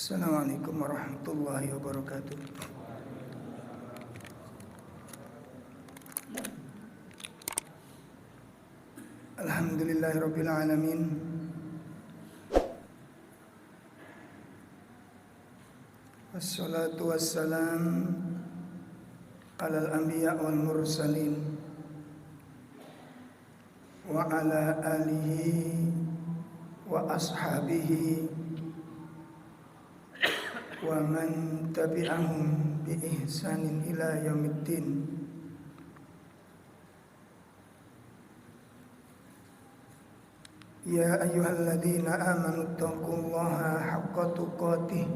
Assalamualaikum warahmatullahi wabarakatuh. Alhamdulillahirabbil alamin. Wassalatu wassalam alal anbiya wal mursalin wa ala alihi wa ashabihi wa man tabi'ahum bi ihsanin ila yaumiddin. Ya ayyuhalladzina amanu taqullaha haqqa tuqatih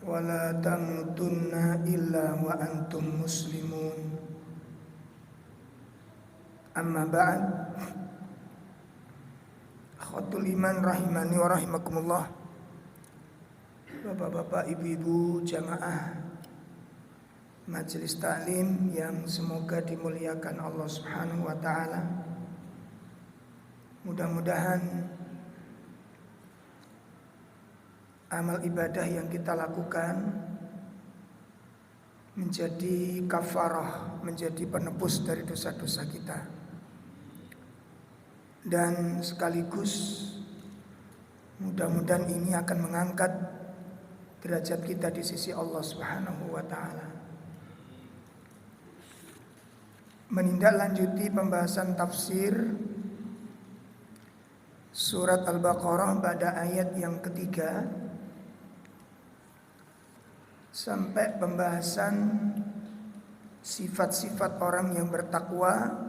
wa la tamutunna illa wa antum muslimun. Amma ba'd. Akhwatul iman rahimani wa rahimakumullah. Bapak-bapak, ibu-ibu, jamaah majelis taklim yang semoga dimuliakan Allah Subhanahu wa taala. Mudah-mudahan amal ibadah yang kita lakukan menjadi kafarah, menjadi penebus dari dosa-dosa kita. Dan sekaligus mudah-mudahan ini akan mengangkat derajat kita di sisi Allah Subhanahu wa taala. Menindaklanjuti pembahasan tafsir surat Al-Baqarah pada ayat yang ketiga sampai pembahasan sifat-sifat orang yang bertakwa,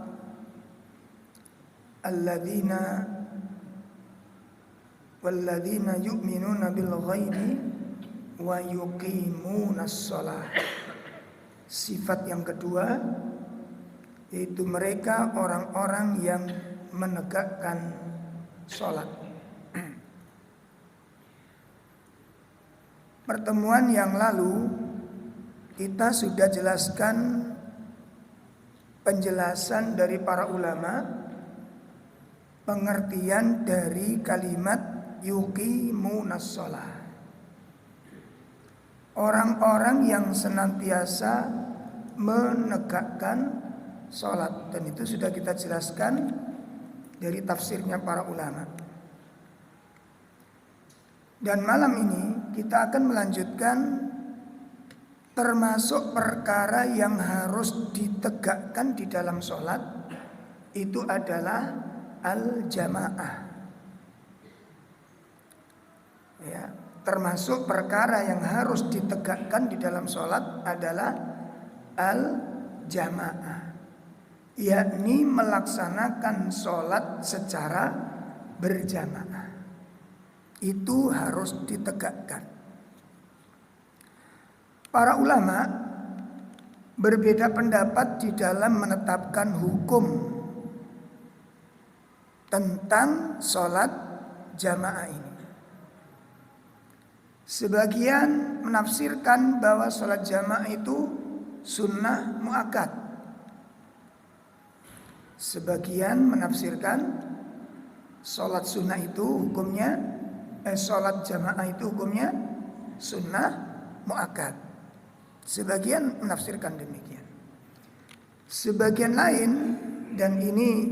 walladzina yu'minuna bil ghaibi wa yuqimunas shalah. Sifat yang kedua yaitu mereka orang-orang yang menegakkan sholat. Pertemuan yang lalu kita sudah jelaskan penjelasan dari para ulama pengertian dari kalimat yuqimunas shalah. Orang-orang yang senantiasa menegakkan sholat, dan itu sudah kita jelaskan dari tafsirnya para ulama. Dan malam ini kita akan melanjutkan termasuk perkara yang harus ditegakkan di dalam sholat, itu adalah al-jamaah. Ya, termasuk perkara yang harus ditegakkan di dalam sholat adalah al-jamaah, yakni melaksanakan sholat secara berjamaah. Itu harus ditegakkan. Para ulama berbeda pendapat di dalam menetapkan hukum tentang sholat jamaah ini. Sebagian menafsirkan bahwa sholat jamaah itu sunnah muakkad. Sebagian menafsirkan sholat sunnah itu hukumnya sholat jamaah itu hukumnya sunnah muakkad. Sebagian menafsirkan demikian. Sebagian lain, dan ini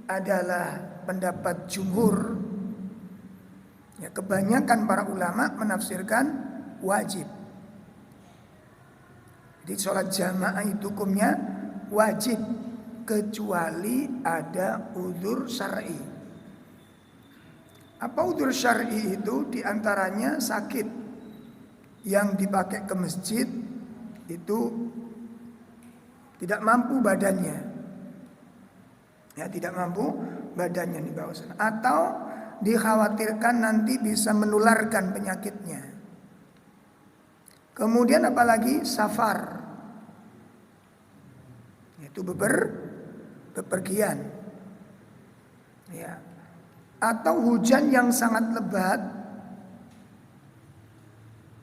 adalah pendapat jumhur, ya, kebanyakan para ulama menafsirkan wajib. Jadi sholat jamaah itu hukumnya wajib kecuali ada uzur syar'i. Apa uzur syar'i itu? Di antaranya sakit yang dipakai ke masjid itu tidak mampu badannya. Ya, tidak mampu badannya di bawah sana, atau dikhawatirkan nanti bisa menularkan penyakitnya. Kemudian apalagi safar, yaitu bepergian, ya, atau hujan yang sangat lebat,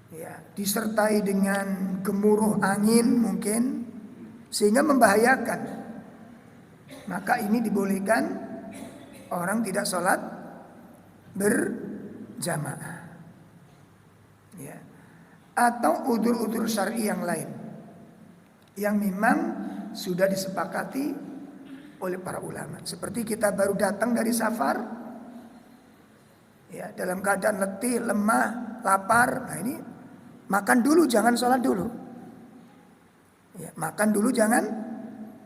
ya, disertai dengan gemuruh angin mungkin sehingga membahayakan. Maka ini dibolehkan orang tidak sholat berjamaah. ya, atau udzur-udzur syar'i yang lain yang memang sudah disepakati oleh para ulama. Seperti kita baru datang dari safar, ya, dalam keadaan letih, lemah, lapar. Nah ini makan dulu, jangan sholat dulu. Ya, makan dulu jangan.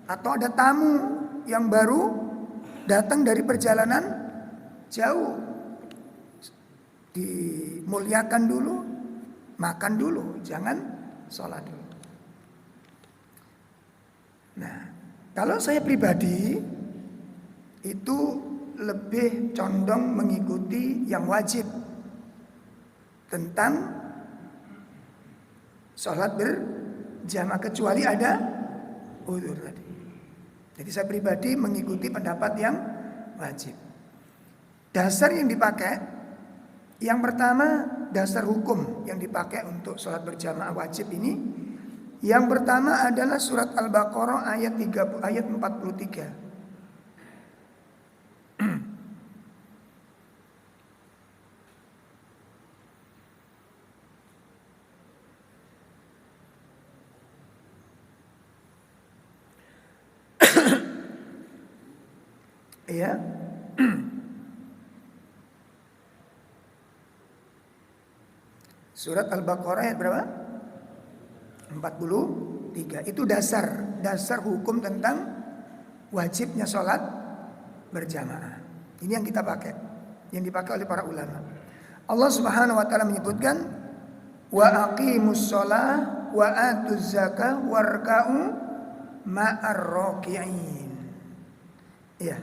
Atau ada tamu yang baru datang dari perjalanan jauh, dimuliakan dulu, makan dulu, jangan sholat dulu. Nah, kalau saya pribadi itu lebih condong mengikuti yang wajib tentang sholat berjamaah kecuali ada udzur tadi. Jadi saya pribadi mengikuti pendapat yang wajib. Dasar yang dipakai, yang pertama dasar hukum yang dipakai untuk sholat berjamaah wajib ini, yang pertama adalah surat Al-Baqarah ayat 43. Ya. Surat Al-Baqarah ayat berapa? 43. Itu dasar hukum tentang wajibnya sholat berjamaah. Ini yang kita pakai, yang dipakai oleh para ulama. Allah Subhanahu wa taala menyebutkan wa aqimus shalah wa atuz zakah warka'u ma'ar raki'in. Ya.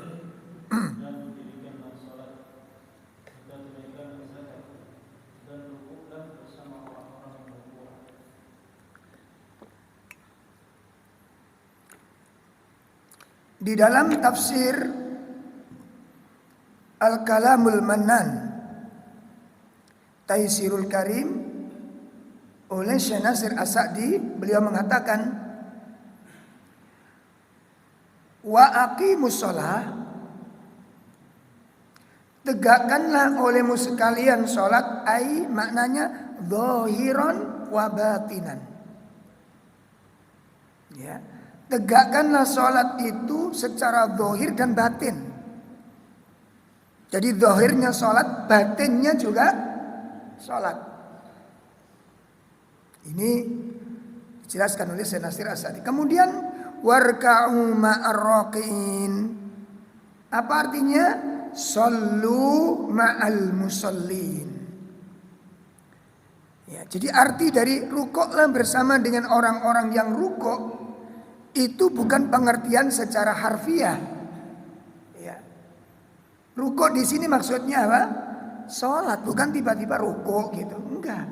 Di dalam tafsir Al-Kalamul Mannan Taisirul Karim oleh Syekh Nasir As-Sa'di, beliau mengatakan wa aqimus shalah, tegakkanlah olehmu sekalian sholat, ai maknanya zahiran wa batinan. Ya, tegakkanlah sholat itu secara zahir dan batin. Jadi zahirnya sholat, batinnya juga sholat. Ini dijelaskan oleh Syekh Nasir As-Sa'di. Kemudian warka'u ma'ar raki'in, apa artinya? Sallu ma'al musallin. Ya, jadi arti dari rukuklah bersama dengan orang-orang yang rukuk itu bukan pengertian secara harfiah. Ya. Rukuk di sini maksudnya apa? Sholat, bukan tiba-tiba rukuk gitu, enggak.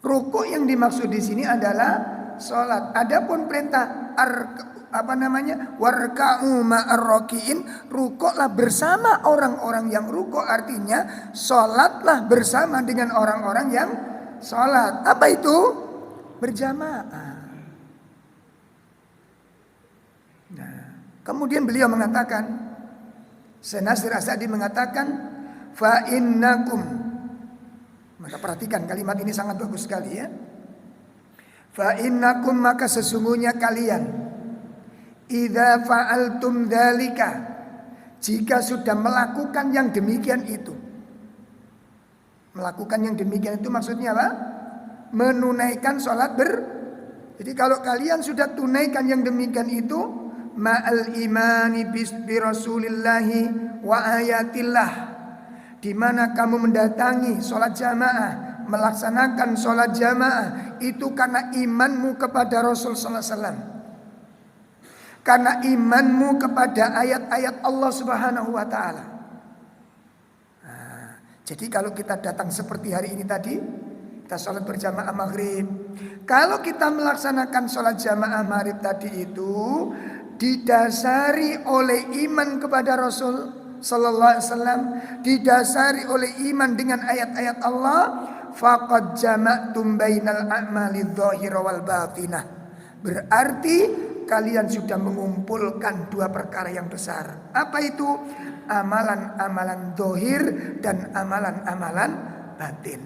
Rukuk yang dimaksud di sini adalah sholat. Adapun perintah warka'u ma'ar raki'in, rukuklah bersama orang-orang yang rukuk, artinya sholatlah bersama dengan orang-orang yang sholat. Apa itu? Berjamaah. Nah, kemudian beliau mengatakan, Syekh Nasir As-Sa'di mengatakan fa innakum, maka perhatikan kalimat ini sangat bagus sekali ya. Fa innakum, maka sesungguhnya kalian, idza fa'altum dzalika, jika sudah melakukan yang demikian itu. Melakukan yang demikian itu maksudnya apa? Menunaikan sholat Jadi kalau kalian sudah tunaikan yang demikian itu, ma'al imani bi rasulillahi wa ayatillah, di mana kamu mendatangi sholat jamaah, melaksanakan sholat jamaah itu karena imanmu kepada Rasul sallallahu alaihi wasallam, karena imanmu kepada ayat-ayat Allah Subhanahu wa taala. Nah, jadi kalau kita datang seperti hari ini tadi, kita sholat berjamaah maghrib. Kalau kita melaksanakan sholat jamaah maghrib tadi itu didasari oleh iman kepada Rasul sallallahu alaihi wasallam, didasari oleh iman dengan ayat-ayat Allah, faqad jama'tum bainal a'mali dzahira wal batinah. Berarti kalian sudah mengumpulkan dua perkara yang besar. Apa itu? Amalan-amalan zahir dan amalan-amalan batin.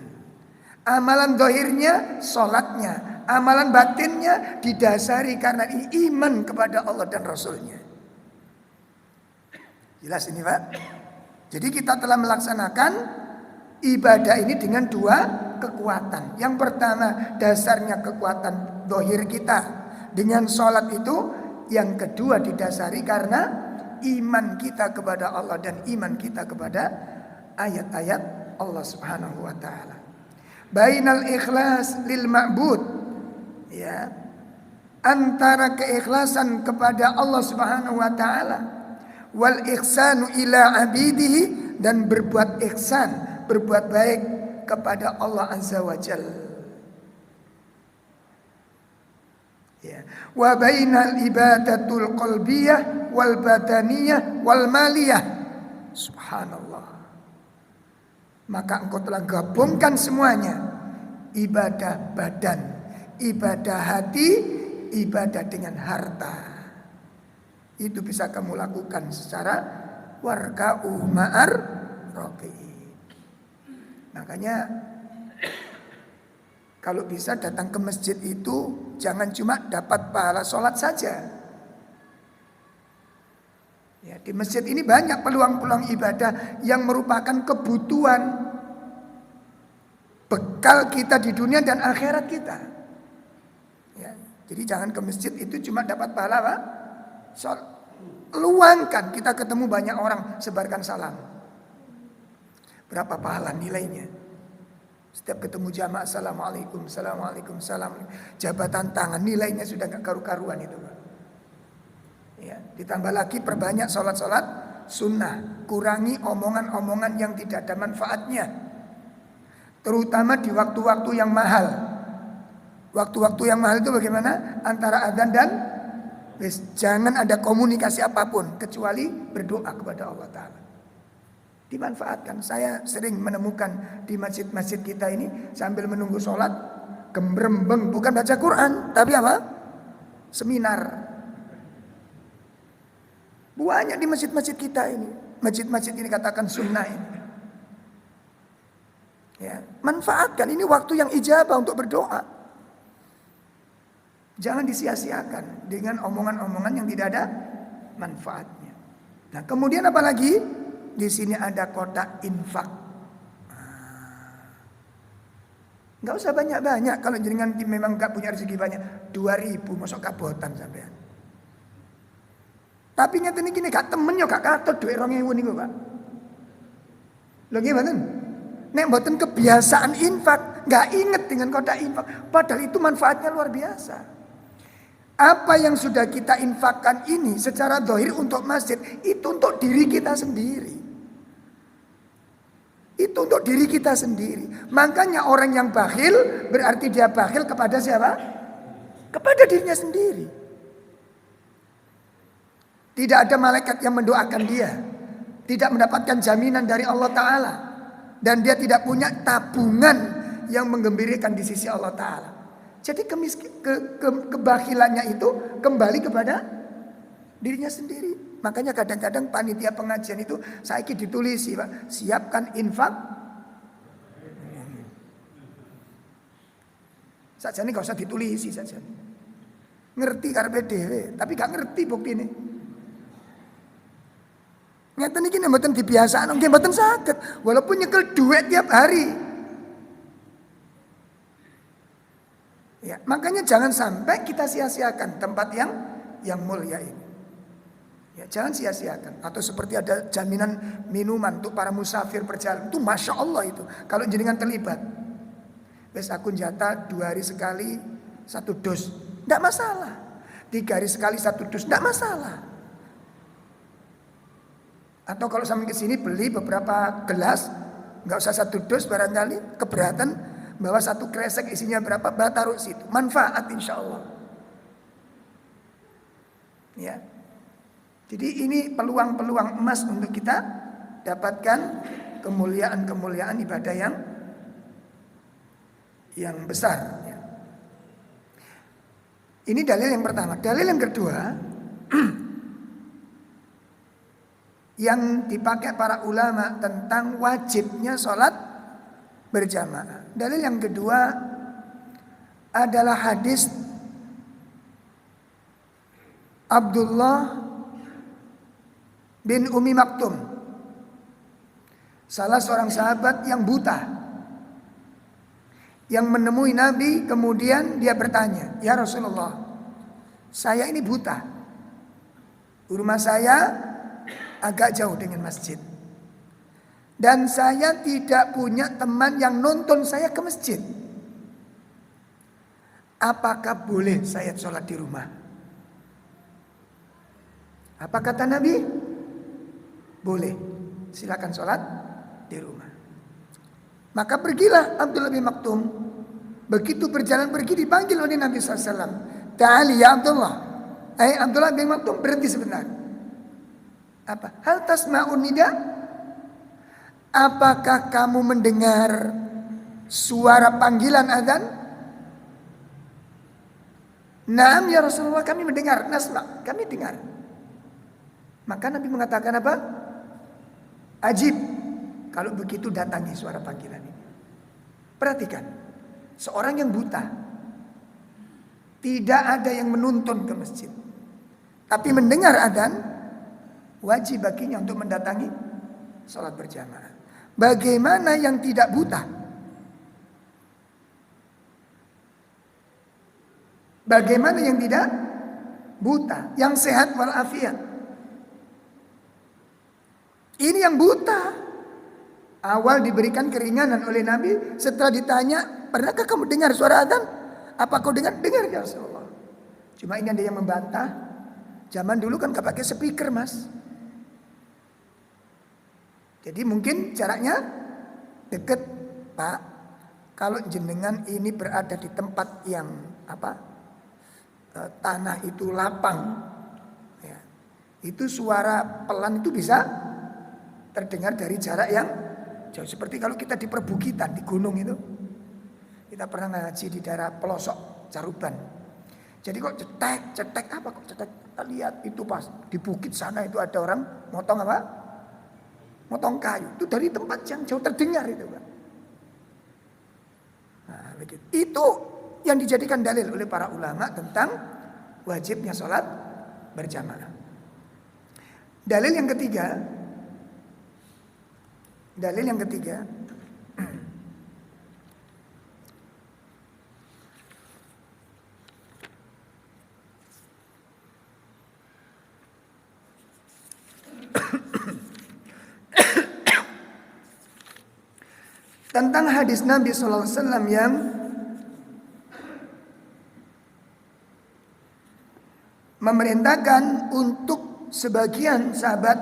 Amalan zahirnya sholatnya, amalan batinnya didasari karena iman kepada Allah dan Rasulnya. Jelas ini Pak? Jadi kita telah melaksanakan ibadah ini dengan dua kekuatan. Yang pertama dasarnya kekuatan zahir kita dengan sholat itu. Yang kedua didasari karena iman kita kepada Allah dan iman kita kepada ayat-ayat Allah Subhanahu wa taala. Bainal ikhlas lil ma'bud, ya, antara keikhlasan kepada Allah Subhanahu wa taala wal ihsanu ila abidihi, dan berbuat ihsan, berbuat baik kepada Allah Azza wa Jalla. Ya, wa bainal ibadatul qalbiyah wal badaniyah wal maliyah. Subhanallah. Maka engkau telah gabungkan semuanya. Ibadah badan, ibadah hati, ibadah dengan harta. Itu bisa kamu lakukan secara warka'u ma'ar raqiin. Makanya kalau bisa datang ke masjid itu jangan cuma dapat pahala sholat saja. Ya, di masjid ini banyak peluang-peluang ibadah yang merupakan kebutuhan bekal kita di dunia dan akhirat kita. Ya, jadi jangan ke masjid itu cuma dapat pahala apa? Sholat. Luangkan, kita ketemu banyak orang, sebarkan salam. Berapa pahala nilainya? Setiap ketemu jamaah, assalamualaikum, assalamualaikum, salam. Jabatan tangan, nilainya sudah gak karu-karuan itu Pak. Ya, ditambah lagi perbanyak sholat-sholat sunnah. Kurangi omongan-omongan yang tidak ada manfaatnya, terutama di waktu-waktu yang mahal. Waktu-waktu yang mahal itu bagaimana? Antara adzan dan jangan ada komunikasi apapun kecuali berdoa kepada Allah Ta'ala. Dimanfaatkan. Saya sering menemukan di masjid-masjid kita ini sambil menunggu sholat gembrembeng, bukan baca Quran tapi apa? Seminar. Banyak di masjid-masjid kita ini. Masjid-masjid ini katakan sunnah ini. Ya, manfaatkan, ini waktu yang ijabah untuk berdoa. Jangan disia-siakan dengan omongan-omongan yang tidak ada manfaatnya. Nah, kemudian apa lagi? Di sini ada kotak infak. Nggak usah banyak-banyak. Kalau jenengan memang nggak punya rezeki banyak, 2.000 masuk kabotan sampean. Tapi ngeten iki nek gak temen yo gak katut dhuwit 2.000 niku, Pak. Lho nggih mboten? Nek mboten kebiasaan infak, nggak inget dengan kotak infak, padahal itu manfaatnya luar biasa. Apa yang sudah kita infakkan ini secara zahir untuk masjid, itu untuk diri kita sendiri. Itu untuk diri kita sendiri. Makanya orang yang bakhil berarti dia bakhil kepada siapa? Kepada dirinya sendiri. Tidak ada malaikat yang mendoakan dia, tidak mendapatkan jaminan dari Allah Ta'ala, dan dia tidak punya tabungan yang menggembirakan di sisi Allah Ta'ala. Jadi kebakhilannya itu kembali kepada dirinya sendiri. Makanya kadang-kadang panitia pengajian itu saiki ditulisi, Pak, siapkan infak. Saja ini gak usah ditulisi saja. Ngerti karepe dhewe, tapi gak ngerti buktine. Ngeten iki nek mboten dibiasakno nggih mboten saged, walaupun nyekel duit tiap hari. Ya, makanya jangan sampai kita sia-siakan tempat yang mulia ini. Ya, jangan sia-siakan. Atau seperti ada jaminan minuman untuk para musafir perjalanan, itu masya Allah itu. Kalau jenengan terlibat, wes aku jatah 2 hari sekali 1 dos, tidak masalah. 3 hari sekali 1 dos, tidak masalah. Atau kalau sampai ke sini beli beberapa gelas, nggak usah 1 dos barangkali keberatan, bawa 1 kresek isinya berapa, taruh situ, manfaat insya Allah. Ya, jadi ini peluang-peluang emas untuk kita dapatkan kemuliaan-kemuliaan ibadah yang besar. Ya. Ini dalil yang pertama. Dalil yang kedua, yang dipakai para ulama tentang wajibnya sholat berjamaah. Dalil yang kedua adalah hadis Abdullah bin Umi Maktum, salah seorang sahabat yang buta, yang menemui Nabi, kemudian dia bertanya, "Ya Rasulullah, saya ini buta. Rumah saya agak jauh dengan masjid. Dan saya tidak punya teman yang nonton saya ke masjid. Apakah boleh saya sholat di rumah?" Apa kata Nabi? Boleh, silakan sholat di rumah. Maka pergilah Abdullah bin Maktum. Begitu berjalan pergi dipanggil oleh Nabi SAW. "Ta'ali ya Abdullah." Abdullah bin Maktum, berhenti sebentar. Apa? "Hal tasma'un nida?" Apakah kamu mendengar suara panggilan azan? "Naam ya Rasulullah, kami mendengar." "Nasma," kami dengar. Maka Nabi mengatakan apa? "Ajib, kalau begitu datangi suara panggilan ini." Perhatikan, seorang yang buta, tidak ada yang menuntun ke masjid, tapi mendengar adzan, wajib baginya untuk mendatangi sholat berjamaah. Bagaimana yang tidak buta? Bagaimana yang tidak buta? Yang sehat walafiat. Ini yang buta. Awal diberikan keringanan oleh Nabi. Setelah ditanya, "Pernahkah kamu dengar suara adzan?" "Apa kau dengar?" "Dengar ya Rasulullah." Cuma ini ada yang membantah. Zaman dulu kan gak pakai speaker, Mas. Jadi mungkin jaraknya deket. "Pak, kalau jenengan ini berada di tempat yang tanah itu lapang, ya, itu suara pelan itu bisa terdengar dari jarak yang jauh." Seperti kalau kita di perbukitan, di gunung itu. Kita pernah ngaji di daerah pelosok Caruban. Jadi kok cetek apa kok cetek? Kita lihat itu pas di bukit sana itu ada orang motong apa? Motong kayu. Itu dari tempat yang jauh terdengar itu, Pak. Nah, begitu. Itu yang dijadikan dalil oleh para ulama tentang wajibnya sholat berjamaah. Dalil yang ketiga. Tentang hadis Nabi SAW yang memerintahkan untuk sebagian sahabat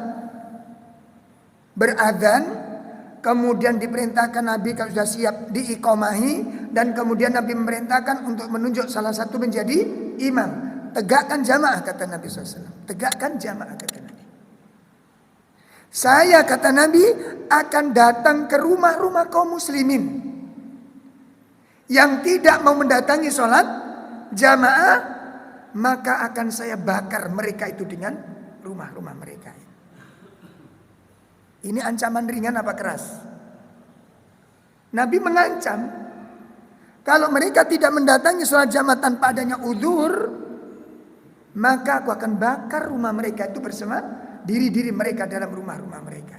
beradzan, kemudian diperintahkan Nabi kalau sudah siap diiqomahi, dan kemudian Nabi memerintahkan untuk menunjuk salah satu menjadi imam. Tegakkan jamaah, kata Nabi SAW. Tegakkan jamaah, kata Nabi. Saya, kata Nabi, akan datang ke rumah-rumah kaum muslimin yang tidak mau mendatangi sholat jamaah, maka akan saya bakar mereka itu dengan rumah-rumah mereka. Ini ancaman ringan apa keras? Nabi mengancam, kalau mereka tidak mendatangi sholat jamaah tanpa adanya udzur, maka aku akan bakar rumah mereka itu bersama diri-diri mereka dalam rumah-rumah mereka.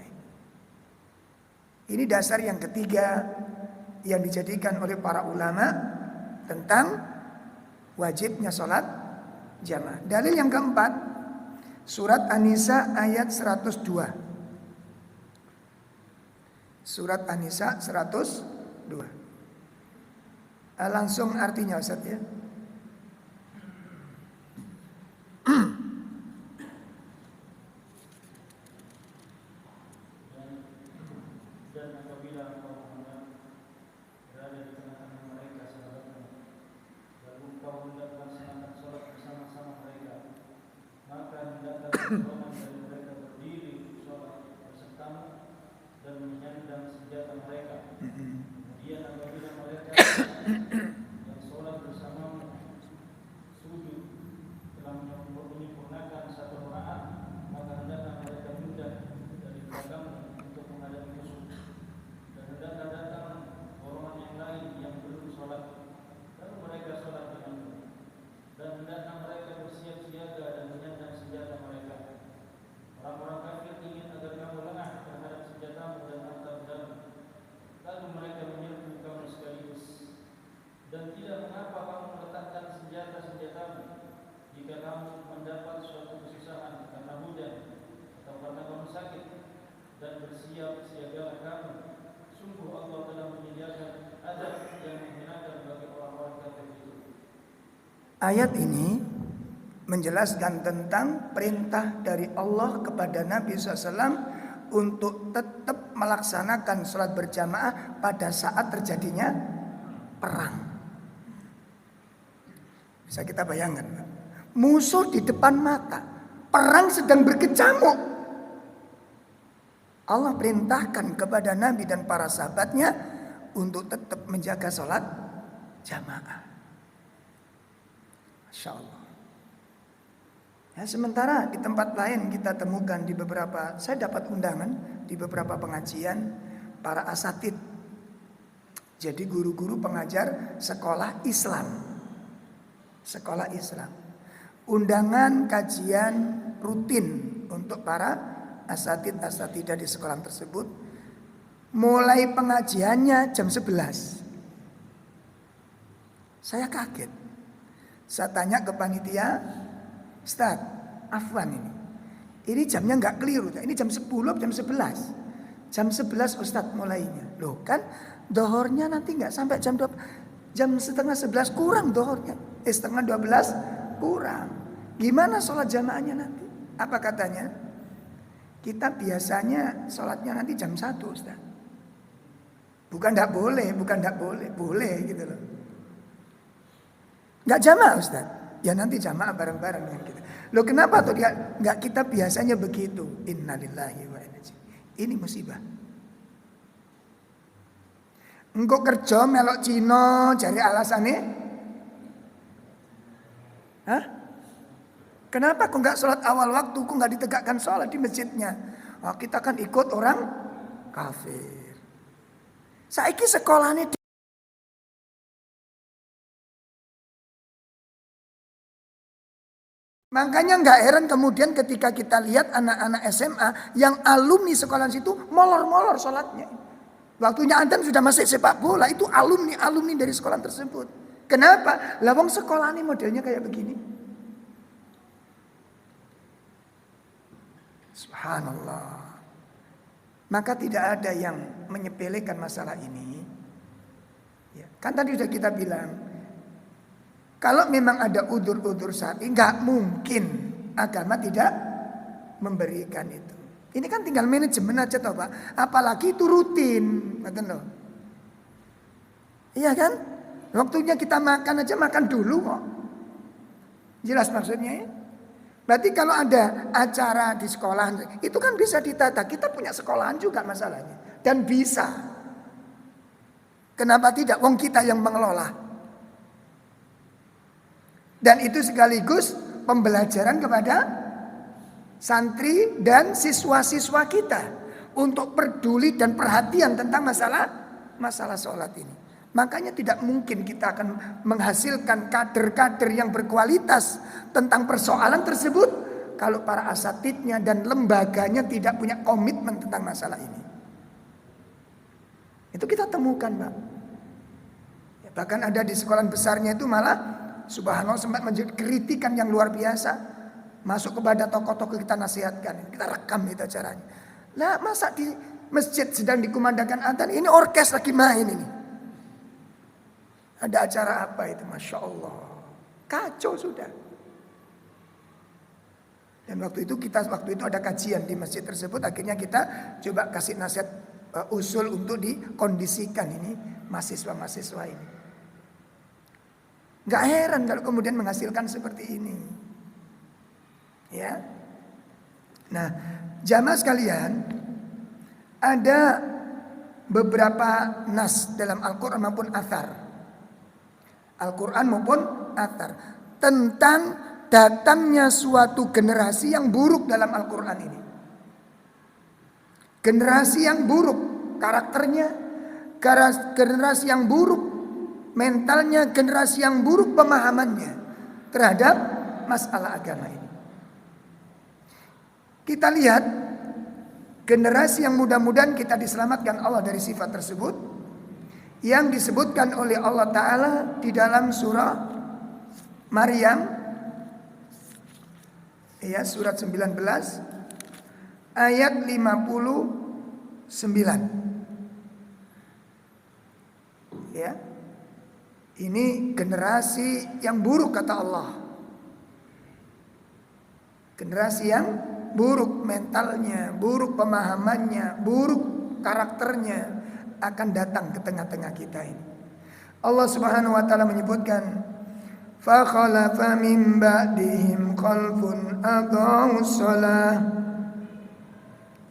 Ini dasar yang ketiga yang dijadikan oleh para ulama tentang wajibnya sholat jamaah. Dalil yang keempat, surat An-Nisa ayat 102. Surat An-Nisa 102. Langsung artinya Ustaz ya. dan bersiap siagalah kamu. Sungguh Allah telah menyediakan azab yang menghinakan bagi orang-orang kafir itu. Ayat ini menjelaskan tentang perintah dari Allah kepada Nabi SAW untuk tetap melaksanakan sholat berjamaah pada saat terjadinya perang. Bisa kita bayangkan, musuh di depan mata, perang sedang berkecamuk. Allah perintahkan kepada Nabi dan para sahabatnya untuk tetap menjaga sholat jamaah. Masya Allah. Ya, sementara di tempat lain kita temukan di beberapa, saya dapat undangan di beberapa pengajian para asatid. Jadi guru-guru pengajar sekolah Islam. Sekolah Islam. Undangan kajian rutin untuk para asatid-asatidah di sekolah tersebut. Mulai pengajiannya jam 11. Saya kaget. Saya tanya ke panitia, Ustaz, afwan ini jamnya nggak keliru, ini jam 10 jam 11. Jam 11 Ustaz mulainya. Loh kan dohornya nanti nggak sampai jam 2, jam setengah 11 kurang dohornya. Setengah 12 kurang. Gimana sholat jamaahnya nanti? Apa katanya? Kita biasanya sholatnya nanti jam 1 Ustaz. Bukan nggak boleh, boleh gitu loh. Nggak jamaah Ustaz. Ya nanti jamaah bareng-bareng dengan kita. Loh kenapa tuh dia nggak, kita biasanya begitu. Innalillahi wa inna ilaihi. Ini musibah. Engko kerja melok Cina cari alasannya. Hah? Kenapa kok nggak sholat awal waktu, kok nggak ditegakkan sholat di masjidnya? Oh, kita kan ikut orang kafir. Saiki sekolahnya makanya nggak heran kemudian ketika kita lihat anak-anak SMA yang alumni sekolah situ molor-molor sholatnya. Waktunya adzan sudah masih sepak bola, itu alumni dari sekolah tersebut. Kenapa? Lah wong sekolah ini modelnya kayak begini. Subhanallah. Maka tidak ada yang menyepelekan masalah ini. Ya, kan tadi sudah kita bilang, kalau memang ada udzur-udzur syar'i, nggak mungkin agama tidak memberikan itu. Ini kan tinggal manajemen aja toh Pak. Apalagi itu rutin, betul loh. Iya kan? Waktunya kita makan aja makan dulu kok. Jelas maksudnya ya? Berarti kalau ada acara di sekolah itu kan bisa ditata. Kita punya sekolahan juga masalahnya dan bisa. Kenapa tidak? Wong kita yang mengelola. Dan itu sekaligus pembelajaran kepada santri dan siswa-siswa kita untuk peduli dan perhatian tentang masalah sholat ini. Makanya tidak mungkin kita akan menghasilkan kader-kader yang berkualitas tentang persoalan tersebut kalau para asatidnya dan lembaganya tidak punya komitmen tentang masalah ini. Itu kita temukan Pak. Ya, bahkan ada di sekolah besarnya itu malah subhanallah sempat menjadi kritikan yang luar biasa. Masuk kepada tokoh-tokoh kita nasihatkan, kita rekam itu acaranya. Lah masa di masjid sedang dikumandangkan adzan, ini orkes lagi main ini. Ada acara apa itu? Masya Allah. Kacau sudah. Dan waktu itu ada kajian di masjid tersebut. Akhirnya kita coba kasih nasihat usul untuk dikondisikan ini mahasiswa-mahasiswa ini. Gak heran kalau kemudian menghasilkan seperti ini. Ya. Nah, jamaah sekalian, ada beberapa nas dalam Al-Quran maupun athar. Al-Quran maupun athar tentang datangnya suatu generasi yang buruk dalam Al-Quran ini. Generasi yang buruk karakternya, generasi yang buruk mentalnya, generasi yang buruk pemahamannya terhadap masalah agama ini. Kita lihat generasi yang mudah-mudahan kita diselamatkan Allah dari sifat tersebut, yang disebutkan oleh Allah Ta'ala di dalam surah Maryam, ya, surat 19 ayat 50 Ya. Ini generasi yang buruk kata Allah. Generasi yang buruk mentalnya, buruk pemahamannya, buruk karakternya akan datang ke tengah-tengah kita ini. Allah Subhanahu wa taala menyebutkan, fa khalafa min ba'dihim khalfun adaa'us shalah.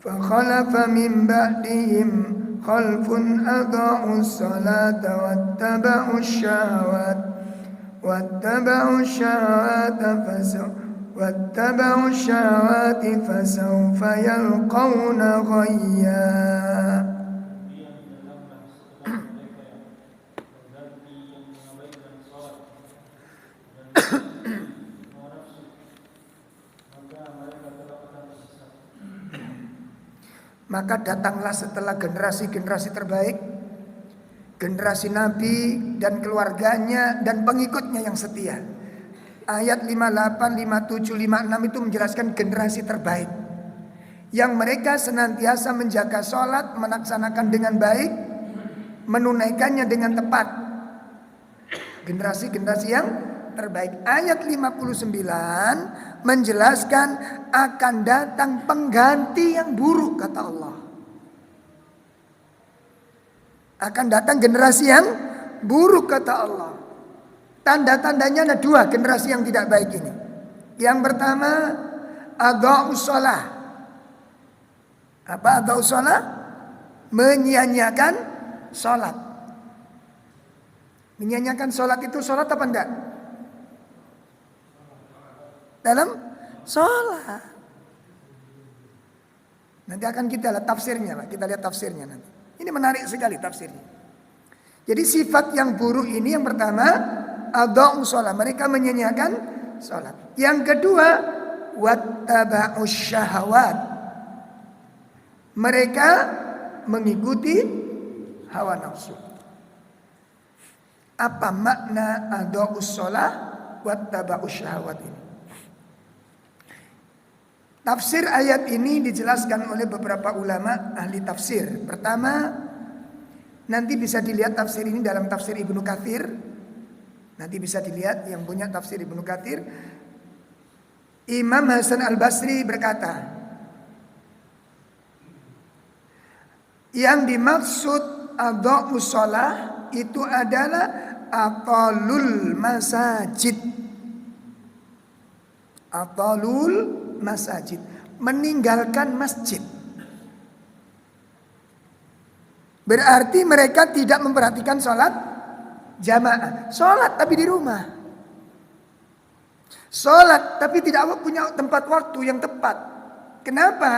Fa khalafa min ba'dihim khalfun adaa'us salata wattaba'us syahawat واتبعوا الشهوات فسوف يلقون غيا. Maka datanglah setelah generasi-generasi terbaik, generasi Nabi dan keluarganya dan pengikutnya yang setia. Ayat 58, 57, 56 itu menjelaskan generasi terbaik yang mereka senantiasa menjaga sholat, melaksanakan dengan baik, menunaikannya dengan tepat. Generasi-generasi yang terbaik. Ayat 59 menjelaskan akan datang pengganti yang buruk kata Allah. Akan datang generasi yang buruk kata Allah. Tanda-tandanya ada dua generasi yang tidak baik ini. Yang pertama, adha'us shalah. Apa adha'us shalah? Menyia-nyiakan salat. Menyia-nyiakan salat itu salat apa enggak? Dalam salat. Nanti akan kita lihat tafsirnya, Pak. Kita lihat tafsirnya nanti. Ini menarik sekali tafsirnya. Jadi sifat yang buruk ini yang pertama, adha'us shalah, mereka menyia-nyiakan salat. Yang kedua, wattaba'us syahawat. Mereka mengikuti hawa nafsu. Apa makna adha'us shalah wattaba'us syahawat ini? Tafsir ayat ini dijelaskan oleh beberapa ulama ahli tafsir. Pertama, nanti bisa dilihat tafsir ini dalam tafsir Ibnu Katsir. Nanti bisa dilihat yang punya tafsir Ibnu Katsir. Imam Hasan Al-Basri berkata, yang dimaksud adha'us shalah itu adalah atalul masajid. Atalul masajid, meninggalkan masjid. Berarti mereka tidak memperhatikan sholat jamaah. Sholat tapi di rumah. Sholat tapi tidak punya tempat waktu yang tepat. Kenapa?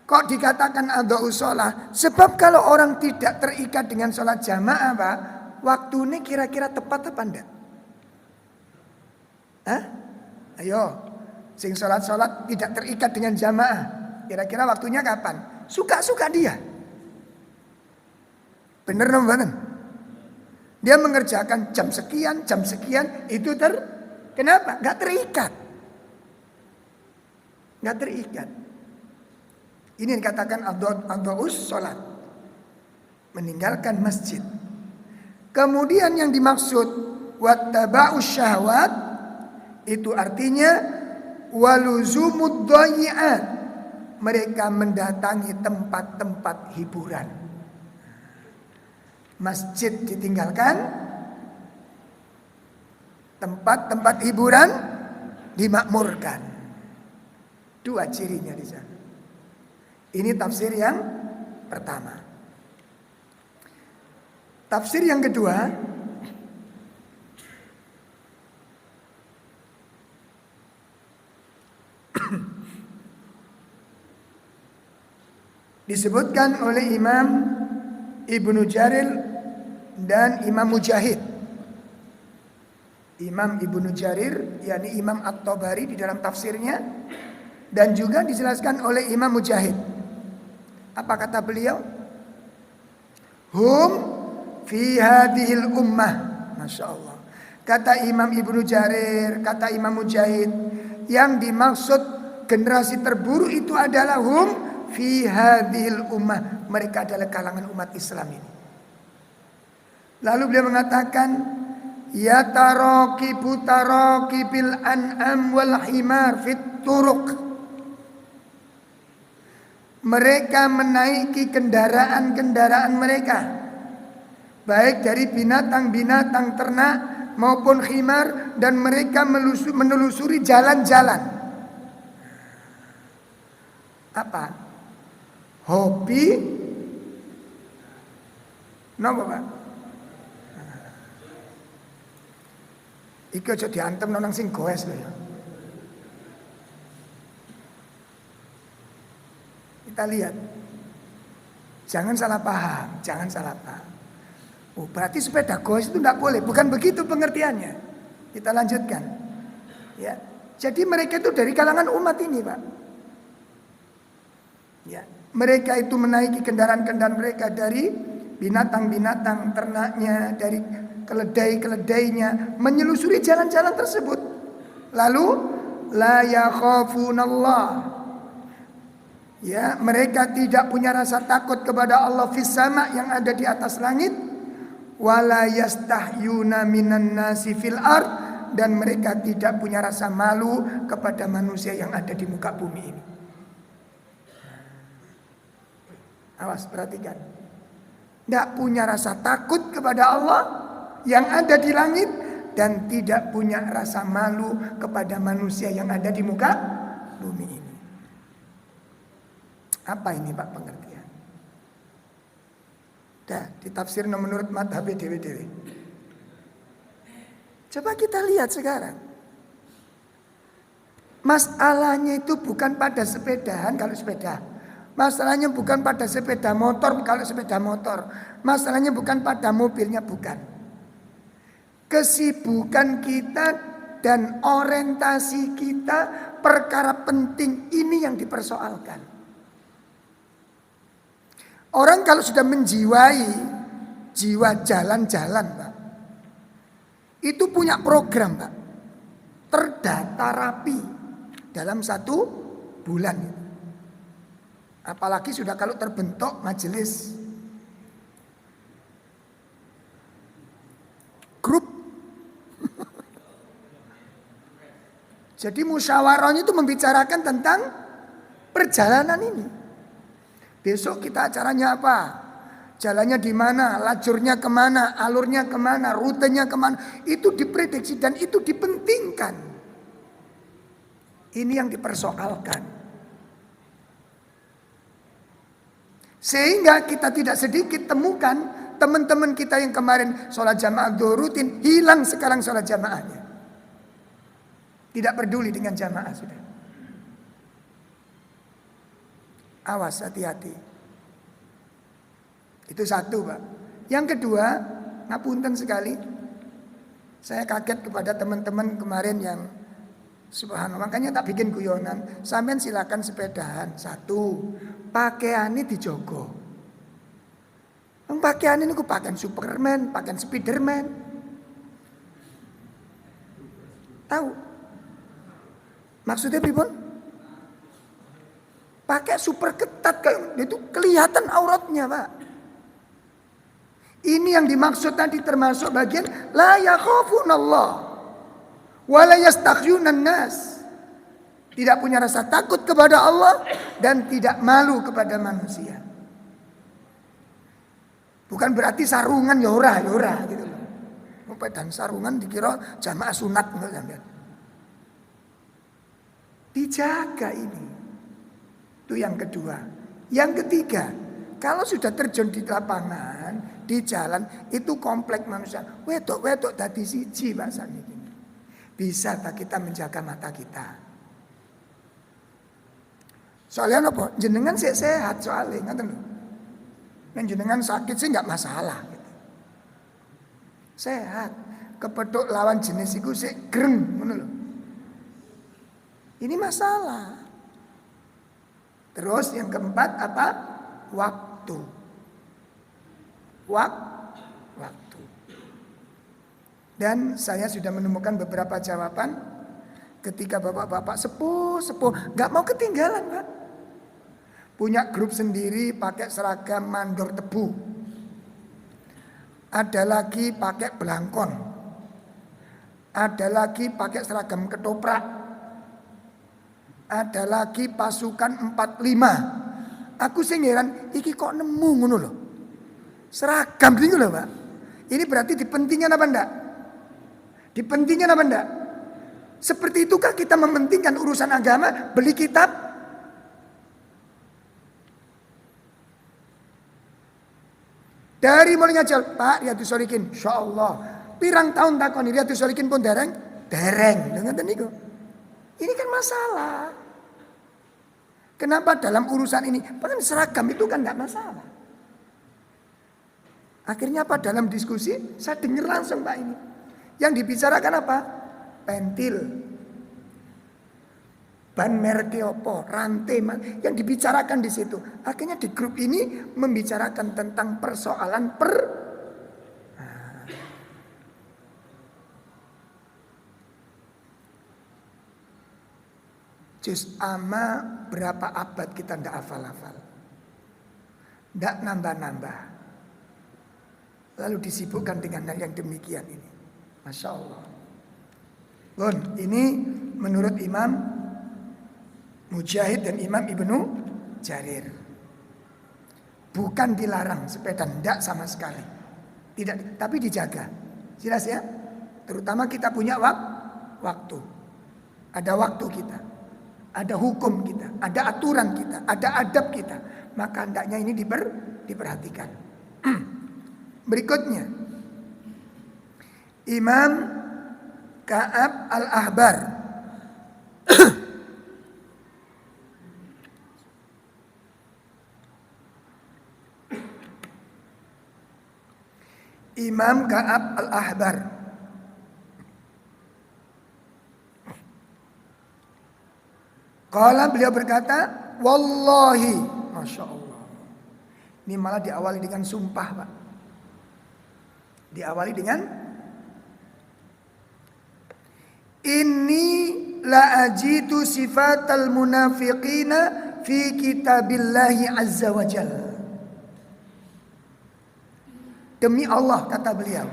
Kok dikatakan adha'us shalah? Sebab kalau orang tidak terikat dengan sholat jamaah, Pak, waktu ini kira-kira tepat apa enggak? Hah? Ayo, sing sholat-sholat tidak terikat dengan jamaah, kira-kira waktunya kapan? Suka-suka dia. Bener dong, bener. Dia mengerjakan jam sekian, itu kenapa? Gak terikat. Gak terikat. Ini yang dikatakan adha'us shalah, meninggalkan masjid. Kemudian yang dimaksud wattaba'us syahwat, itu artinya waluzumud dhayi'at, mereka mendatangi tempat-tempat hiburan. Masjid ditinggalkan, tempat-tempat hiburan dimakmurkan. Dua cirinya di sana. Ini tafsir yang pertama. Tafsir yang kedua, disebutkan oleh Imam Ibnu Jarir dan Imam Mujahid. Imam Ibnu Jarir, yakni Imam At-Tabari di dalam tafsirnya, dan juga dijelaskan oleh Imam Mujahid. Apa kata beliau? Hum fi hadhil ummah. Masya Allah. Kata Imam Ibnu Jarir, kata Imam Mujahid, yang dimaksud generasi terburuk itu adalah hum fi hadhil ummah, mereka adalah kalangan umat Islam ini. Lalu beliau mengatakan, ya tarakibu tarakibil an'am wal himar fit turuq. Mereka menaiki kendaraan-kendaraan mereka, baik dari binatang-binatang ternak maupun khimar, dan mereka menelusuri jalan-jalan. Apa? Hobi napa, Pak? Iki aja diantem nang sing goes lho ya. Kita lihat. Jangan salah paham, jangan salah paham. Oh, berarti sepeda goes itu tidak boleh. Bukan begitu pengertiannya. Kita lanjutkan. Ya. Jadi mereka itu dari kalangan umat ini, Pak. Ya. Mereka itu menaiki kendaraan-kendaraan mereka dari binatang-binatang ternaknya, dari keledai-keledainya, menyelusuri jalan-jalan tersebut. Lalu la yakhafunallah. Ya, mereka tidak punya rasa takut kepada Allah fis sama, yang ada di atas langit, wala yastahyuna minan nasi fil ard, dan mereka tidak punya rasa malu kepada manusia yang ada di muka bumi ini. Awas, perhatikan. Tidak punya rasa takut kepada Allah yang ada di langit, dan tidak punya rasa malu kepada manusia yang ada di muka bumi ini. Apa ini, Pak, pengertian? Dah ditafsir menurut madhab dewe-dewe. Coba kita lihat sekarang. Masalahnya itu bukan pada sepedahan kalau sepeda. Masalahnya bukan pada sepeda motor kalau sepeda motor. Masalahnya bukan pada mobilnya, bukan. Kesibukan kita dan orientasi kita, perkara penting ini yang dipersoalkan. Orang kalau sudah menjiwai jiwa jalan-jalan, Pak, itu punya program, Pak, terdata rapi dalam 1 bulan. Apalagi sudah kalau terbentuk majelis grup. Jadi musyawarahnya itu membicarakan tentang perjalanan ini. Besok kita acaranya apa? Jalannya di mana? Lajurnya kemana? Alurnya kemana? Rutenya kemana? Itu diprediksi dan itu dipentingkan. Ini yang dipersoalkan. Sehingga kita tidak sedikit temukan teman-teman kita yang kemarin sholat jamaah rutin, hilang sekarang sholat jamaahnya. Tidak peduli dengan jamaah sudah. Awas, hati-hati. Itu satu, Pak. Yang kedua, ngapunten sekali, saya kaget kepada teman-teman kemarin yang subhanallah, makanya tak bikin guyonan. Sampean silakan sepedahan. 1, pakaiannya dijogo. Pakaian ini aku pakaian Superman, pakaian Spiderman. Tahu? Maksudnya pripun? Pakai super ketat, itu kelihatan auratnya, Pak. Ini yang dimaksud tadi termasuk bagian la yakhafunallah wa la yastakhyunan nas. Tidak punya rasa takut kepada Allah dan tidak malu kepada manusia. Bukan berarti sarungan ya ora gitu loh. Dan sarungan dikira jamaah sunat enggak. Dijaga ini. Itu yang kedua. Yang ketiga, kalau sudah terjun di lapangan, di jalan, itu komplek manusia. Wedok dadi siji bahasanya gini. Bisa tak kita menjaga mata kita? Soalnya apa? Jenengan sehat soalnya, ngaten lho. Nek jenengan sakit sih enggak masalah gitu. Sehat. Kepethuk lawan jenis iku sik greng ngono lho. Ini masalah. Terus yang keempat apa? Waktu. Waktu. Dan saya sudah menemukan beberapa jawaban ketika bapak-bapak sepuh, gak mau ketinggalan, Pak. punya grup sendiri pakai seragam mandor tebu. Ada lagi pakai belangkon. Ada lagi pakai seragam ketoprak. Ada lagi pasukan 45. Aku sing heran, iki kok nemu ngono lho. Seragam iki lho, Pak. Ini berarti dipentingkan apa enggak? Dipentingkan apa enggak? Seperti itukah kita mementingkan urusan agama, beli kitab? Dari mulai ngajal, Pak Riyadhus Shalihin, insyaallah. Pirang tahun takoni Riyadhus Shalihin pun dereng. Dengan niku. Ini kan masalah. Kenapa dalam urusan ini? Padahal seragam itu kan enggak masalah. Akhirnya apa? Dalam diskusi saya dengar langsung Pak ini. Yang dibicarakan apa? Pentil. Ban merek apa? Rantai. Yang dibicarakan di situ. Akhirnya di grup ini membicarakan tentang persoalan juz amma berapa abad kita ndak hafal-hafal. Ndak nambah-nambah. Lalu disibukkan dengan hal yang demikian ini. Masya Allah. Bun, ini menurut Imam Mujahid dan Imam Ibnu Jarir. Bukan dilarang sepeda, ndak sama sekali. Tidak, tapi dijaga. Jelas ya? Terutama kita punya waktu. Ada waktu kita. Ada hukum kita, ada aturan kita, ada adab kita. Maka hendaknya ini diperhatikan. Berikutnya, Imam Ka'ab al-Ahbar. Imam Ka'ab al-Ahbar. Qala, beliau berkata, wallahi, Masya Allah. Ini malah diawali dengan sumpah, Pak. Diawali dengan inni la ajidu sifatal munafiqina fi kitabillahi azza wa jalla. Demi Allah, kata beliau,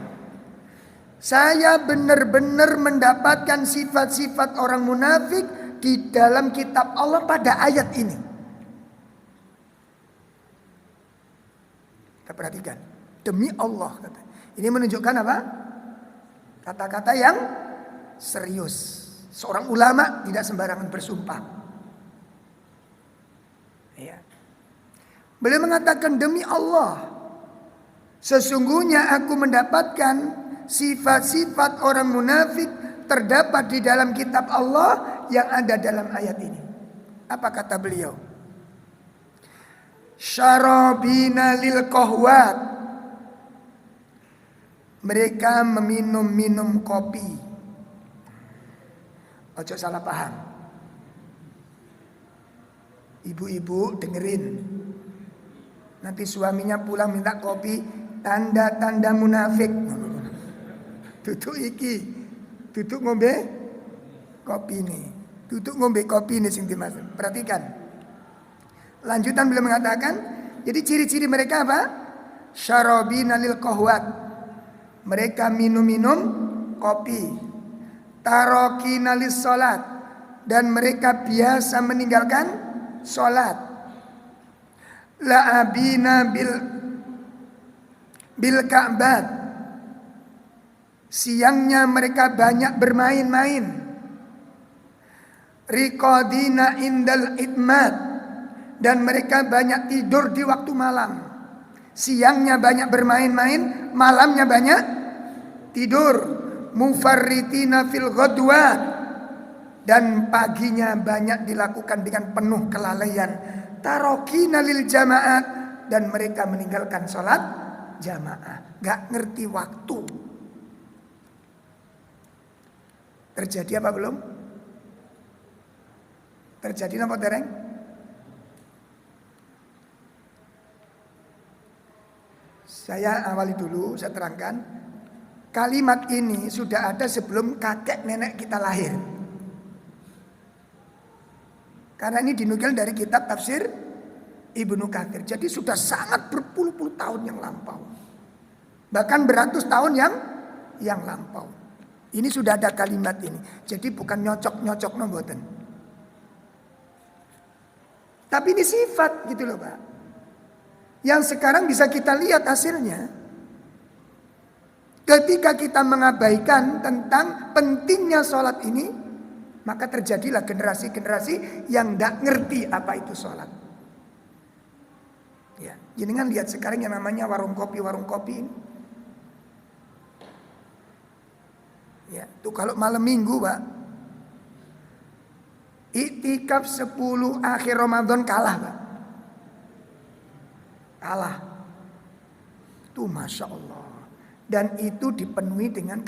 saya benar-benar mendapatkan sifat-sifat orang munafik di dalam kitab Allah pada ayat ini. Kita perhatikan. Demi Allah, kata. Ini menunjukkan apa? Kata-kata yang serius. Seorang ulama tidak sembarangan bersumpah. Ya. Beliau mengatakan, demi Allah, sesungguhnya aku mendapatkan sifat-sifat orang munafik terdapat di dalam kitab Allah yang ada dalam ayat ini. Apa kata beliau? Syarabina lil qahwat. Mereka meminum kopi. Ojo salah paham. Ibu-ibu dengerin. Nanti suaminya pulang minta kopi, tanda-tanda munafik. Tutuk iki, tutuk ngombe kopi ini. Tutuk ngombe kopi ini sing dimaksud. Perhatikan. Lanjutan beliau mengatakan, jadi ciri-ciri mereka apa? Syarabina lil qahwat. Mereka minum-minum kopi. Tarokina lis salat. Dan mereka biasa meninggalkan salat. La'abina bil ka'bad. Siangnya mereka banyak bermain-main. Riqadina indal idmad. Dan mereka banyak tidur di waktu malam. Siangnya banyak bermain-main, malamnya banyak tidur. Mufarritina fil ghadwat. Dan paginya banyak dilakukan dengan penuh kelalaian. Tarokina lil jamaat. Dan mereka meninggalkan sholat jamaah. Gak ngerti waktu. Terjadi apa belum? Terjadi apa dereng? Saya awali dulu, saya terangkan. Kalimat ini sudah ada sebelum kakek nenek kita lahir. Karena ini dinukil dari kitab tafsir Ibnu Katsir. Jadi sudah sangat berpuluh-puluh tahun yang lampau. Bahkan beratus tahun yang lampau. Ini sudah ada kalimat ini. Jadi bukan nyocok-nyocok mboten. Tapi ini sifat gitu loh Pak. Yang sekarang bisa kita lihat hasilnya. Ketika kita mengabaikan tentang pentingnya sholat ini, maka terjadilah generasi-generasi yang tidak ngerti apa itu sholat. Ya, jenengan lihat sekarang yang namanya warung kopi ini. Ya, tuh kalau malam minggu Pak, iktikaf 10 akhir Ramadan kalah Pak. Kalah. Tuh Masya Allah. Dan itu dipenuhi dengan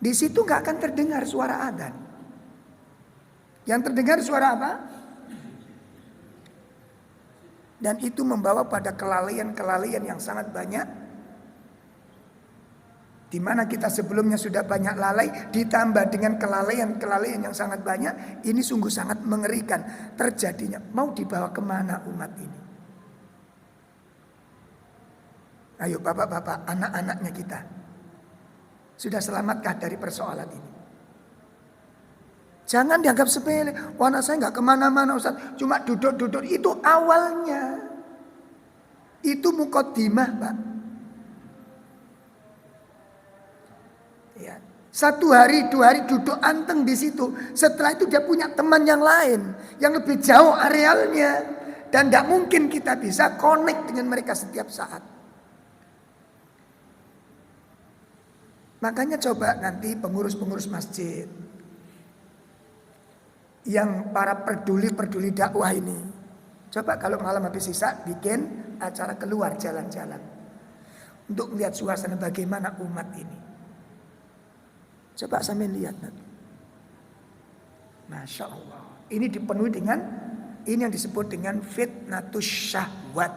di situ gak akan terdengar suara adzan. Yang terdengar suara apa? Dan itu membawa pada kelalaian-kelalaian yang sangat banyak. Di mana kita sebelumnya sudah banyak lalai, ditambah dengan kelalaian-kelalaian yang sangat banyak, ini sungguh sangat mengerikan terjadinya. Mau dibawa kemana umat ini? Ayo bapak-bapak, anak-anaknya kita, sudah selamatkah dari persoalan ini? Jangan dianggap sepele. Wah, anak saya nggak kemana-mana Ustaz, cuma duduk-duduk. Itu awalnya, itu muqaddimah Pak. Ya, 1 hari 2 hari duduk anteng di situ. Setelah itu dia punya teman yang lain yang lebih jauh arealnya, dan tidak mungkin kita bisa connect dengan mereka setiap saat. Makanya coba nanti pengurus-pengurus masjid yang para peduli dakwah ini, coba kalau malam habis isya bikin acara keluar jalan-jalan untuk melihat suasana bagaimana umat ini. Coba sampai lihat nanti. Masya Allah. Ini dipenuhi dengan ini yang disebut dengan fitnatus syahwat.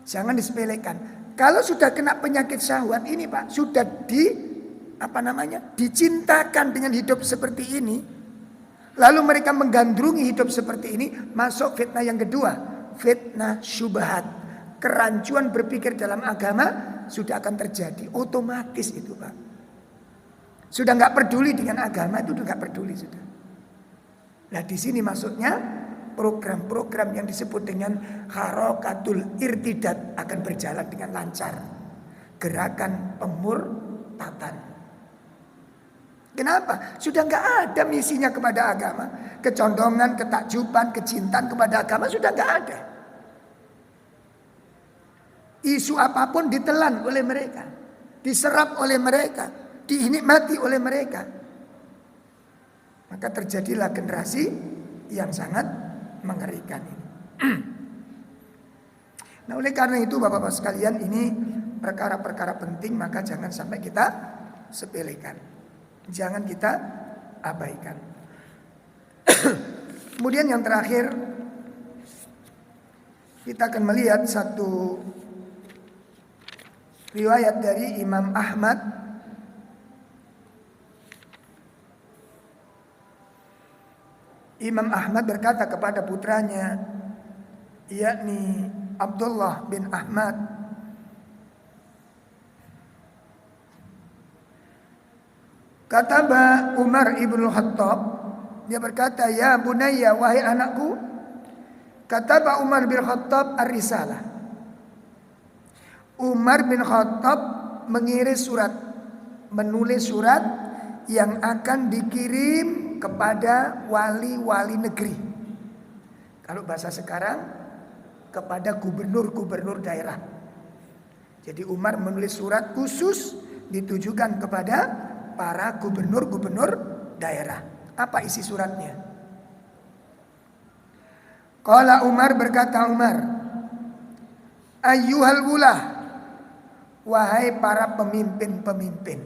Jangan disepelekan. Kalau sudah kena penyakit syahwat ini Pak, sudah dicintakan dengan hidup seperti ini. Lalu mereka menggandrungi hidup seperti ini, masuk fitnah yang kedua, fitnah syubhat. Kerancuan berpikir dalam agama sudah akan terjadi otomatis itu Pak. Sudah nggak peduli dengan agama, itu udah nggak peduli sudah. Nah di sini masuknya program-program yang disebut dengan harakatul irtidad akan berjalan dengan lancar. Gerakan pemurtatan. Kenapa? Sudah nggak ada misinya kepada agama. Kecondongan, ketakjuban, kecintaan kepada agama sudah nggak ada. Isu apapun ditelan oleh mereka, diserap oleh mereka, dinikmati oleh mereka. Maka terjadilah generasi yang sangat mengerikan ini. Nah oleh karena itu Bapak-Bapak sekalian, ini perkara-perkara penting, maka jangan sampai kita sepelekan. Jangan kita abaikan. Kemudian yang terakhir, kita akan melihat satu riwayat dari Imam Ahmad. Imam Ahmad berkata kepada putranya, yakni Abdullah bin Ahmad, kataba Umar ibn Khattab, dia berkata, ya bunayya, wahai anakku, kataba Umar bin Khattab ar-risalah. Umar bin Khattab mengiris surat, menulis surat yang akan dikirim kepada wali-wali negeri. Kalau bahasa sekarang, kepada gubernur-gubernur daerah. Jadi Umar menulis surat khusus ditujukan kepada para gubernur-gubernur daerah. Apa isi suratnya? Qala Umar, berkata Umar, ayyuhal wulah, wahai para pemimpin-pemimpin,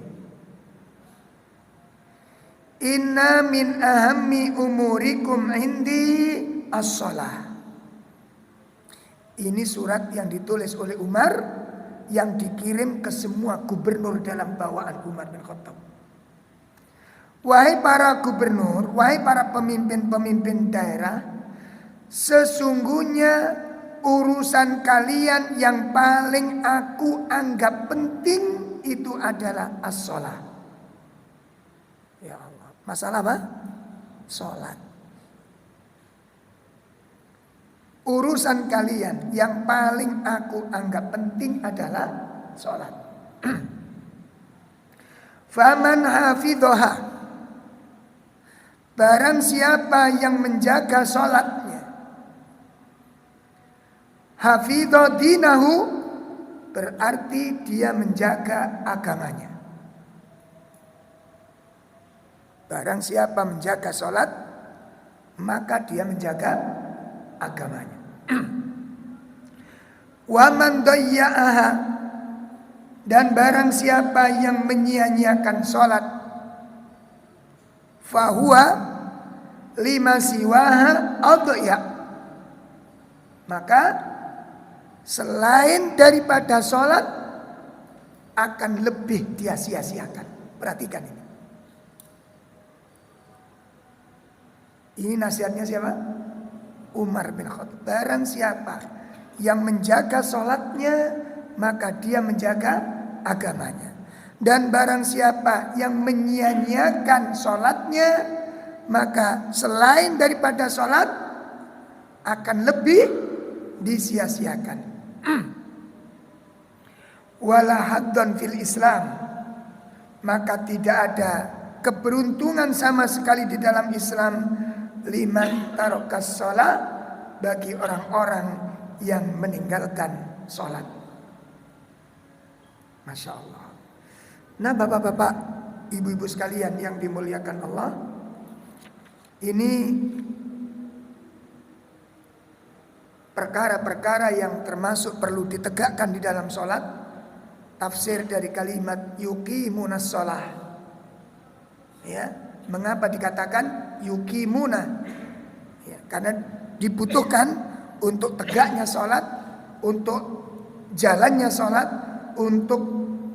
inna min ahammi umurikum indi as-shalah. Ini surat yang ditulis oleh Umar, yang dikirim ke semua gubernur dalam bawaan Umar bin Khattab. Wahai para gubernur, wahai para pemimpin-pemimpin daerah, sesungguhnya urusan kalian yang paling aku anggap penting itu adalah as-shalah. Ya Allah, masalah apa? Salat. Urusan kalian yang paling aku anggap penting adalah salat. Faman hafidhoha, barang siapa yang menjaga salatnya, hafidho dinahu, berarti dia menjaga agamanya. Barang siapa menjaga salat, maka dia menjaga agamanya. Wa man dayya'aha, dan barang siapa yang menyia-nyiakan salat, fahuwa lima siwaha adya, maka selain daripada salat akan lebih dia sia-siakan. Perhatikan ini. Ini nasihatnya siapa? Umar bin Khattab. Barang siapa yang menjaga sholatnya, maka dia menjaga agamanya. Dan barang siapa yang menyia-nyiakan sholatnya, maka selain daripada sholat akan lebih disia-siakan. Wala haddon fil Islam, maka tidak ada keberuntungan sama sekali di dalam Islam liman tarokas sholat, bagi orang-orang yang meninggalkan sholat. Masya Allah. Nah bapak-bapak, ibu-ibu sekalian yang dimuliakan Allah, ini perkara-perkara yang termasuk perlu ditegakkan di dalam sholat. Tafsir dari kalimat yuqimunas sholah, ya, mengapa dikatakan yukimuna? Ya, karena dibutuhkan untuk tegaknya sholat, untuk jalannya sholat, untuk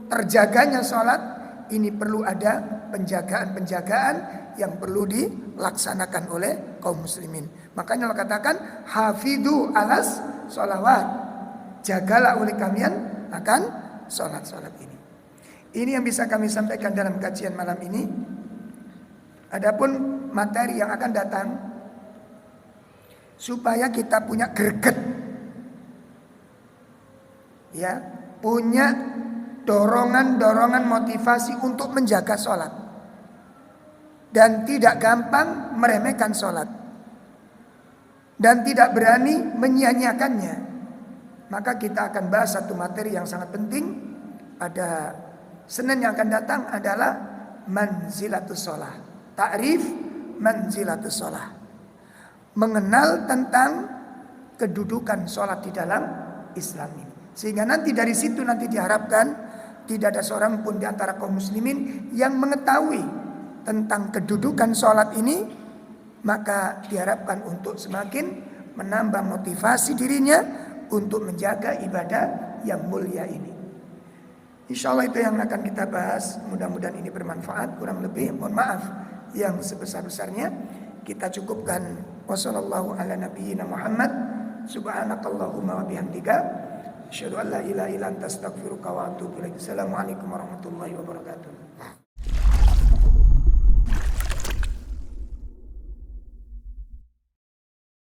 terjaganya sholat. Ini perlu ada penjagaan-penjagaan yang perlu dilaksanakan oleh kaum muslimin. Makanya Allah katakan hafidhu alas sholawat, jagalah oleh kalian akan sholat-sholat ini. Ini yang bisa kami sampaikan dalam kajian malam ini. Adapun materi yang akan datang, supaya kita punya greget, ya, punya dorongan-dorongan motivasi untuk menjaga sholat, dan tidak gampang meremehkan sholat, dan tidak berani menyia-nyiakannya. Maka kita akan bahas satu materi yang sangat penting pada Senin yang akan datang, adalah manzilatus sholah. Ta'rif manzilatus sholah, mengenal tentang kedudukan sholat di dalam Islam ini. Sehingga nanti dari situ nanti diharapkan tidak ada seorang pun di antara kaum muslimin yang mengetahui tentang kedudukan sholat ini. Maka diharapkan untuk semakin menambah motivasi dirinya untuk menjaga ibadah yang mulia ini. Insya Allah itu yang akan kita bahas. Mudah-mudahan ini bermanfaat. Kurang lebih mohon maaf yang sebesar-besarnya. Kita cukupkan. Wassallallahu ala nabiyyina Muhammad. Subhanakallahumma wa bihamdika, asyhadu an la ilaha illa anta astaghfiruka wa atubu ilaik. Assalamualaikum warahmatullahi wabarakatuh.